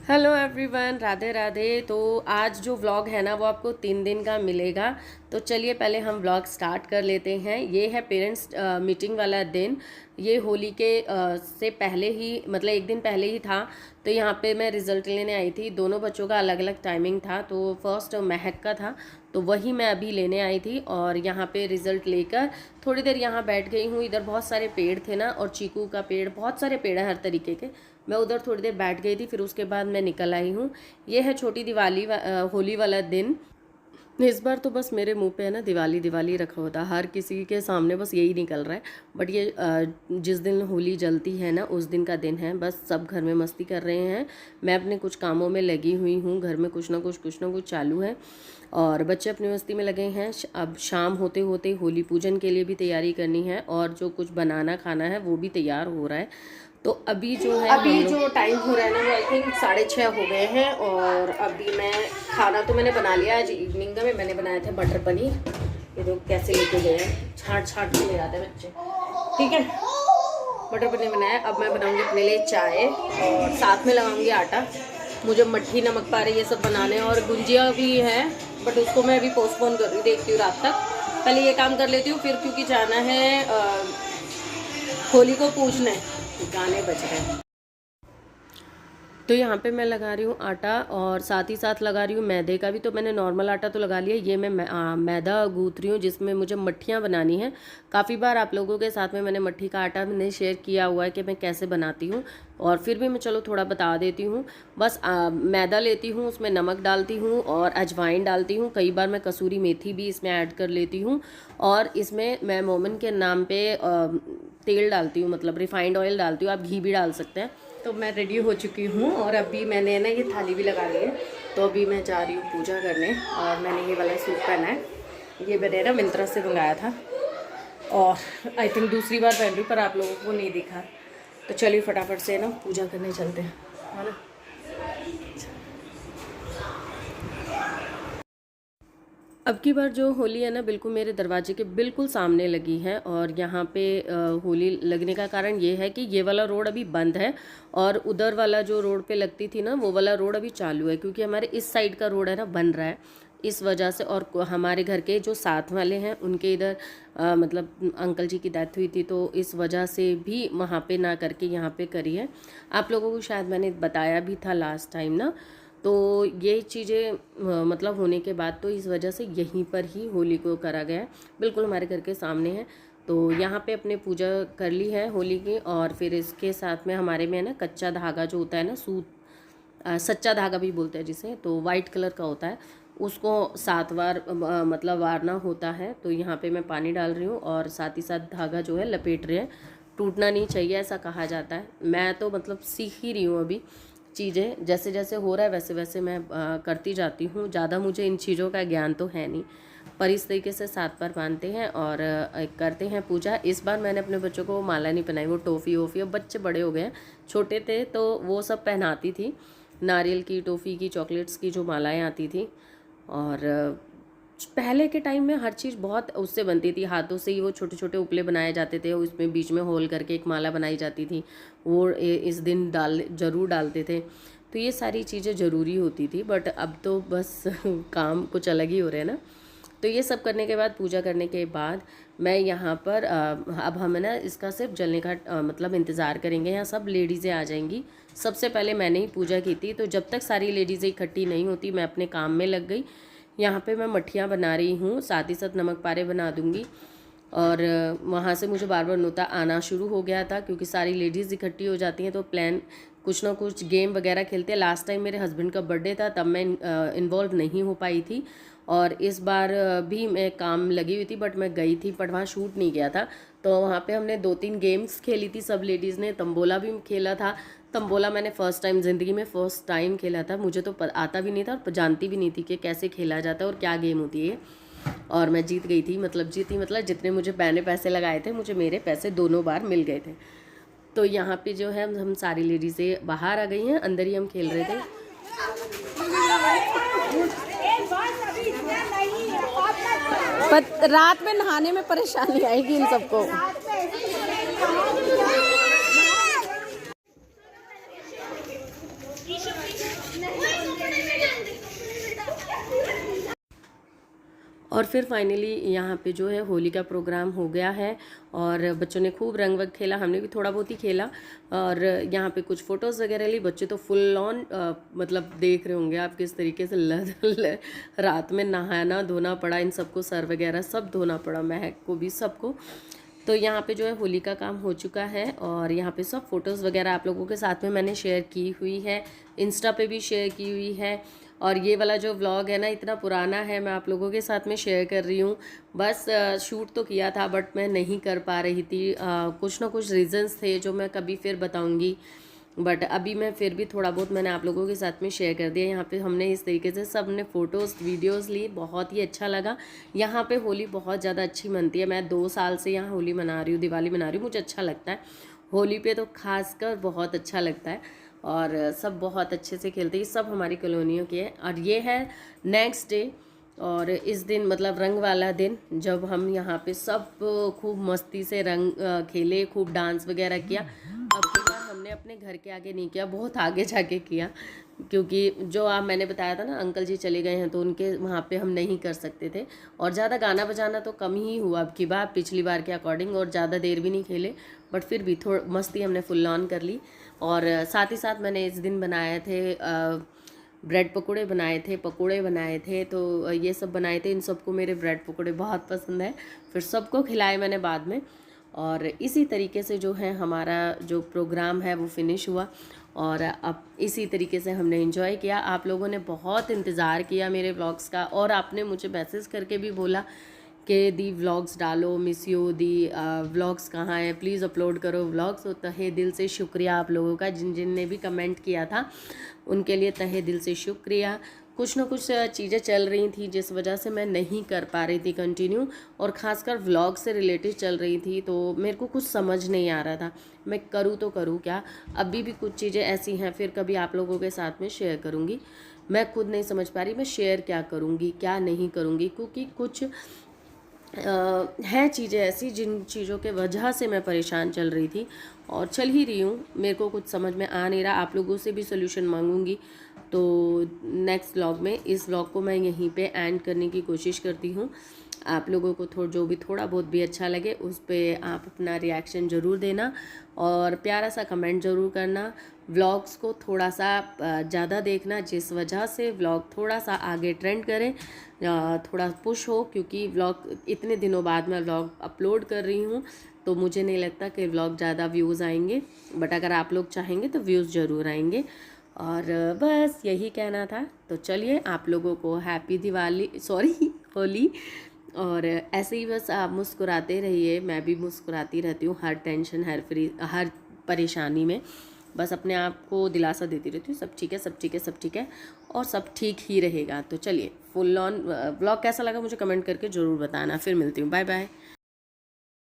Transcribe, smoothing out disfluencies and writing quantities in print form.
Hello everyone, Radhe Radhe. तो आज जो व्लॉग है ना वो आपको 3 दिन का मिलेगा। तो चलिए पहले हम व्लॉग स्टार्ट कर लेते हैं। ये है पेरेंट्स मीटिंग वाला दिन। ये होली के से पहले ही मतलब एक दिन पहले ही था। तो यहाँ पे मैं रिज़ल्ट लेने आई थी। दोनों बच्चों का अलग अलग टाइमिंग था। तो फर्स्ट महक का था, तो वही मैं अभी लेने आई थी। और यहाँ पे रिज़ल्ट लेकर थोड़ी देर यहाँ बैठ गई हूँ। इधर बहुत सारे पेड़ थे ना, और चीकू का पेड़, बहुत सारे पेड़ हैं हर तरीके के। मैं उधर थोड़ी देर बैठ गई थी, फिर उसके बाद मैं निकल आई हूँ। ये है छोटी दिवाली होली वाला दिन। इस बार तो बस मेरे मुंह पे है ना दिवाली दिवाली रखा होता है, हर किसी के सामने बस यही निकल रहा है। बट ये जिस दिन होली जलती है ना उस दिन का दिन है। बस सब घर में मस्ती कर रहे हैं। मैं अपने कुछ कामों में लगी हुई हूँ। घर में कुछ ना कुछ चालू है और बच्चे अपनी मस्ती में लगे हैं। अब शाम होते होते होली पूजन के लिए भी तैयारी करनी है, और जो कुछ बनाना खाना है वो भी तैयार हो रहा है। तो अभी जो है जो टाइम हो रहा है ना वो आई थिंक 6:30 हो गए हैं। और अभी मैं खाना तो मैंने बना लिया। आज इवनिंग में मैंने बनाया था मटर पनीर। ये लोग कैसे लेके गए हैं, छाट छाट के ले आते हैं बच्चे। ठीक है, मटर पनीर बनाया। अब मैं बनाऊंगी अपने लिए चाय और साथ में लगाऊंगी आटा। मुझे मट्ठी नमक पारे ये सब बनाने, और गुंजिया भी है बट उसको मैं अभी पोस्टपोन कर रही हूँ, देखती हूँ रात तक। पहले ये काम कर लेती हूँ फिर, क्योंकि जाना है होली को पूजने। गाने बज रहे हैं। तो यहाँ पे मैं लगा रही हूँ आटा, और साथ ही साथ लगा रही हूँ मैदे का भी। तो मैंने नॉर्मल आटा तो लगा लिया। ये मैं मैदा गूँथ रही हूँ जिसमें मुझे मट्ठियाँ बनानी है। काफ़ी बार आप लोगों के साथ में मैंने मट्ठी का आटा मैंने शेयर किया हुआ है कि मैं कैसे बनाती हूँ, और फिर भी मैं चलो थोड़ा बता देती हूँ। बस मैदा लेती हूँ, उसमें नमक डालती हूँ और अजवाइन डालती हूँ। कई बार मैं कसूरी मेथी भी इसमें ऐड कर लेती हूँ। और इसमें मैं मोमन के नाम पर तेल डालती हूँ, मतलब रिफाइंड ऑयल डालती हूँ। आप घी भी डाल सकते हैं। तो मैं रेडी हो चुकी हूँ, और अभी मैंने ना ये थाली भी लगा ली है। तो अभी मैं जा रही हूँ पूजा करने। और मैंने ये वाला सूट पहना है, ये मैंने ना मिंत्रा से मंगाया था, और आई थिंक दूसरी बार पहन रही हूँ, पर आप लोगों को नहीं दिखा। तो चलिए फटाफट से ना पूजा करने चलते हैं, है ना। अब की बार जो होली है ना बिल्कुल मेरे दरवाजे के बिल्कुल सामने लगी है। और यहाँ पे होली लगने का कारण ये है कि ये वाला रोड अभी बंद है, और उधर वाला जो रोड पे लगती थी ना वो वाला रोड अभी चालू है, क्योंकि हमारे इस साइड का रोड है ना बन रहा है इस वजह से। और हमारे घर के जो साथ वाले हैं उनके इधर मतलब अंकल जी की डेथ हुई थी, तो इस वजह से भी वहाँ पे ना करके यहाँ पे करी है। आप लोगों को शायद मैंने बताया भी था लास्ट टाइम ना। तो ये चीज़ें मतलब होने के बाद तो इस वजह से यहीं पर ही होली को करा गया है, बिल्कुल हमारे घर के सामने है। तो यहाँ पे अपने पूजा कर ली है होली की। और फिर इसके साथ में हमारे में है ना कच्चा धागा जो होता है ना, सूत सच्चा धागा भी बोलते हैं जिसे, तो वाइट कलर का होता है, उसको 7 बार मतलब वारना होता है। तो यहाँ पे मैं पानी डाल रही हूँ, और साथ ही साथ धागा जो है लपेट रहे हैं। टूटना नहीं चाहिए ऐसा कहा जाता है। मैं तो मतलब सीख ही रही हूँ अभी चीज़ें, जैसे जैसे हो रहा है वैसे वैसे मैं करती जाती हूँ। ज़्यादा मुझे इन चीज़ों का ज्ञान तो है नहीं, पर इस तरीके से 7 बार बांधते हैं और करते हैं पूजा। इस बार मैंने अपने बच्चों को माला नहीं पहनाई, वो टॉफ़ी वोफ़ी, अब बच्चे बड़े हो गए हैं, छोटे थे तो वो सब पहनाती थी, नारियल की, टॉफ़ी की, चॉकलेट्स की जो मालाएँ आती थी। और पहले के टाइम में हर चीज़ बहुत उससे बनती थी, हाथों से ही वो छोटे छोटे उपले बनाए जाते थे, उसमें बीच में होल करके एक माला बनाई जाती थी, वो इस दिन ज़रूर डालते थे। तो ये सारी चीज़ें ज़रूरी होती थी, बट अब तो बस काम कुछ अलग ही हो रहे हैं ना। तो ये सब करने के बाद, पूजा करने के बाद मैं यहाँ पर अब हम ना इसका सिर्फ जलने का मतलब इंतज़ार करेंगे। यहाँ सब लेडीज़ें आ जाएंगी। सबसे पहले मैंने ही पूजा की थी, तो जब तक सारी लेडीज़ें इकट्ठी नहीं होती मैं अपने काम में लग गई। यहाँ पे मैं मट्ठियाँ बना रही हूँ, साथ ही साथ नमक पारे बना दूँगी। और वहाँ से मुझे बार बार नोता आना शुरू हो गया था, क्योंकि सारी लेडीज़ इकट्ठी हो जाती हैं तो प्लान कुछ ना कुछ गेम वगैरह खेलते हैं। लास्ट टाइम मेरे हस्बैंड का बर्थडे था, तब मैं इन्वॉल्व नहीं हो पाई थी, और इस बार भी मैं काम लगी हुई थी, बट मैं गई थी बट वहाँ शूट नहीं किया था। तो वहाँ पे हमने 2-3 गेम्स खेली थी सब लेडीज़ ने। तंबोला भी खेला था। तंबोला मैंने फ़र्स्ट टाइम ज़िंदगी में फ़र्स्ट टाइम खेला था। मुझे तो आता भी नहीं था और जानती भी नहीं थी कि कैसे खेला जाता है और क्या गेम होती है। और मैं जीत गई थी, मतलब जीती मतलब जितने मुझे मैंने पैसे लगाए थे मुझे मेरे पैसे दोनों बार मिल गए थे। तो यहाँ पे जो है हम सारी लेडीज़ें बाहर आ गई हैं, अंदर ही हम खेल रहे थे। रात में नहाने में परेशानी आएगी इन सबको। और फिर फाइनली यहाँ पे जो है होली का प्रोग्राम हो गया है और बच्चों ने खूब रंग वग खेला, हमने भी थोड़ा बहुत ही खेला और यहाँ पे कुछ फ़ोटोज़ वगैरह ली। बच्चे तो फुल ऑन मतलब देख रहे होंगे आप किस तरीके से रात में नहाना धोना पड़ा, इन सबको सर वगैरह सब धोना पड़ा, महक को भी सबको। तो यहाँ पे जो है होली का काम हो चुका है और यहाँ पे सब फ़ोटोज़ वगैरह आप लोगों के साथ में मैंने शेयर की हुई है, इंस्टा पे भी शेयर की हुई है। और ये वाला जो व्लॉग है ना इतना पुराना है, मैं आप लोगों के साथ में शेयर कर रही हूँ। बस शूट तो किया था बट मैं नहीं कर पा रही थी, कुछ ना कुछ रीज़न्स थे जो मैं कभी फिर बताऊँगी। बट अभी मैं फिर भी थोड़ा बहुत मैंने आप लोगों के साथ में शेयर कर दिया। यहाँ पे हमने इस तरीके से सब ने फ़ोटोज़ वीडियोज़ ली, बहुत ही अच्छा लगा। यहाँ पे होली बहुत ज़्यादा अच्छी मनती है, मैं 2 साल से यहाँ होली मना रही हूँ, दिवाली मना रही हूँ, मुझे अच्छा लगता है। होली पे तो खासकर बहुत अच्छा लगता है और सब बहुत अच्छे से खेलते हैं। सब हमारी कॉलोनियों के हैं और ये है नेक्स्ट डे और इस दिन मतलब रंग वाला दिन जब हम यहाँ पे सब खूब मस्ती से रंग खेले, खूब डांस वगैरह किया। अब की बार हमने अपने घर के आगे नहीं किया, बहुत आगे जाके किया क्योंकि जो आप मैंने बताया था ना अंकल जी चले गए हैं तो उनके वहाँ पे हम नहीं कर सकते थे और ज़्यादा गाना बजाना तो कम ही हुआ अब की बार पिछली बार के अकॉर्डिंग और ज़्यादा देर भी नहीं खेले। बट फिर भी थोड़ा मस्ती हमने फुल ऑन कर ली और साथ ही साथ मैंने इस दिन बनाए थे ब्रेड पकोड़े बनाए थे, पकोड़े बनाए थे, तो ये सब बनाए थे। इन सबको मेरे ब्रेड पकोड़े बहुत पसंद है, फिर सबको खिलाए मैंने बाद में। और इसी तरीके से जो है हमारा जो प्रोग्राम है वो फिनिश हुआ और अब इसी तरीके से हमने एंजॉय किया। आप लोगों ने बहुत इंतज़ार किया मेरे व्लॉग्स का और आपने मुझे मैसेज करके भी बोला कि दी व्लॉग्स डालो, मिस यू दी व्लॉग्स कहाँ हैं, प्लीज़ अपलोड करो व्लॉग्स। तो तहे दिल से शुक्रिया आप लोगों का, जिन जिन ने भी कमेंट किया था उनके लिए तहे दिल से शुक्रिया। कुछ ना कुछ चीज़ें चल रही थी जिस वजह से मैं नहीं कर पा रही थी कंटिन्यू और ख़ासकर व्लॉग से रिलेटेड चल रही थी, तो मेरे को कुछ समझ नहीं आ रहा था मैं करूँ तो करूँ क्या। अभी भी कुछ चीज़ें ऐसी हैं, फिर कभी आप लोगों के साथ में शेयर करूँगी। मैं खुद नहीं समझ पा रही मैं शेयर क्या करूँगी क्या नहीं करूँगी, क्योंकि कुछ हैं चीज़ें ऐसी जिन चीज़ों के वजह से मैं परेशान चल रही थी और चल ही रही हूँ। मेरे को कुछ समझ में आ नहीं रहा, आप लोगों से भी सोल्यूशन मांगूंगी। तो नेक्स्ट व्लॉग में इस व्लॉग को मैं यहीं पे एंड करने की कोशिश करती हूँ। आप लोगों को जो भी थोड़ा बहुत भी अच्छा लगे उस पर आप अपना रिएक्शन ज़रूर देना और प्यारा सा कमेंट ज़रूर करना। व्लॉग्स को थोड़ा सा ज़्यादा देखना जिस वजह से व्लॉग थोड़ा सा आगे ट्रेंड करे, थोड़ा पुश हो, क्योंकि व्लॉग इतने दिनों बाद मैं व्लॉग अपलोड कर रही हूँ तो मुझे नहीं लगता कि व्लॉग ज़्यादा व्यूज़ आएंगे। बट अगर आप लोग चाहेंगे तो व्यूज़ ज़रूर आएंगे। और बस यही कहना था। तो चलिए आप लोगों को हैप्पी दिवाली, सॉरी होली। और ऐसे ही बस आप मुस्कुराते रहिए, मैं भी मुस्कुराती रहती हूँ हर टेंशन हर परेशानी में। बस अपने आप को दिलासा देती रहती हूँ सब ठीक है सब ठीक है सब ठीक है और सब ठीक ही रहेगा। तो चलिए फुल ऑन व्लॉग कैसा लगा मुझे कमेंट करके ज़रूर बताना। फिर मिलती हूँ, बाय बाय।